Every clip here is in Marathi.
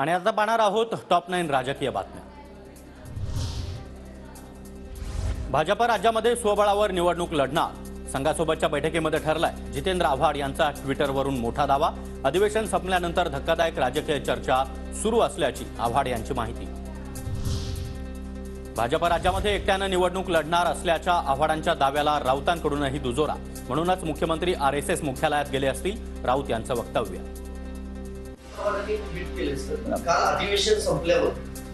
आणि आता पाहणार आहोत टॉप 9 राजकीय बातम्या। भाजप राज्यामध्ये स्वबळावर निवडणूक लढणार, संघासोबतच्या बैठकीमध्ये ठरलाय। जितेंद्र आव्हाड यांचा ट्विटरवरून मोठा दावा। अधिवेशन संपल्यानंतर धक्कादायक राजकीय चर्चा सुरू असल्याची आव्हाड यांची माहिती। भाजप राज्यामध्ये एकट्यानं निवडणूक लढणार असल्याच्या आव्हाडांच्या दाव्याला राऊतांकडूनही दुजोरा। म्हणूनच मुख्यमंत्री आरएसएस मुख्यालयात गेले असतील, राऊत यांचं वक्तव्य। काल अधिवेशन संपल्यावर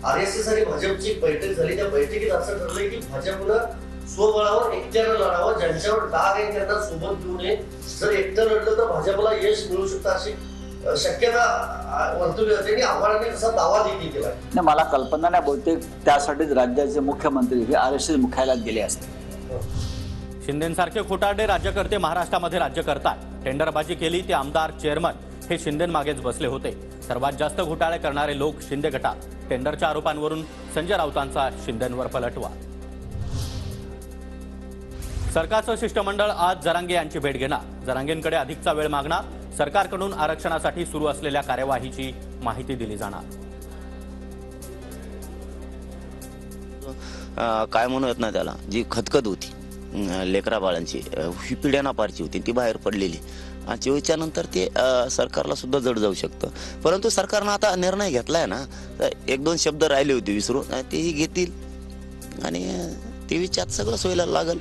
आरएसएस आणि भाजपची बैठक झाली। त्या बैठकीत असं ठरलंय की भाजपनं स्वबळावर एकट्यानं लढावं, ज्यांच्यावर डाग आहे त्यांना सोबत घेऊ नये। जर एकटं लढलं तर भाजपला यश मिळू शकतं अशी शक्यता वर्तवली जाते आणि आव्हाडांनी तसा दावा देखील केला। नाही, मला कल्पना नाही, बहुतेक त्यासाठीच राज्याचे मुख्यमंत्री हे आरएसएस मुख्यालयात गेले असते। शिंदेंसारखे खोटारडे राज्यकर्ते महाराष्ट्रामध्ये राज्य करतात। टेंडरबाजी केली ते आमदार चेअरमन हे शिंदेंमागेच बसले होते। सर्वात जास्त घोटाळे करणारे लोक शिंदे गटात। टेंडरच्या आरोपांवरून संजय राऊतांचा शिंदेंवर पलटवार। सरकारचं शिष्टमंडळ आज जरांगे यांची भेट घेणार। जरांगेंकडे अधिकचा वेळ मागणार। सरकारकडून आरक्षणासाठी सुरू असलेल्या कार्यवाहीची माहिती दिली जाणार। काय म्हणत ना, त्याला जी खतखत होती लेकरा बाळांची, ही पिढ्याना पारची होती, ती बाहेर पडलेली। आणि 24च्या नंतर ते सरकारला सुद्धा जड जाऊ शकतं। परंतु सरकारनं आता निर्णय घेतलाय ना, तर 1-2 शब्द राहिले होते विसरून, तेही घेतील आणि 23च्यात सगळं सोयीला लागेल।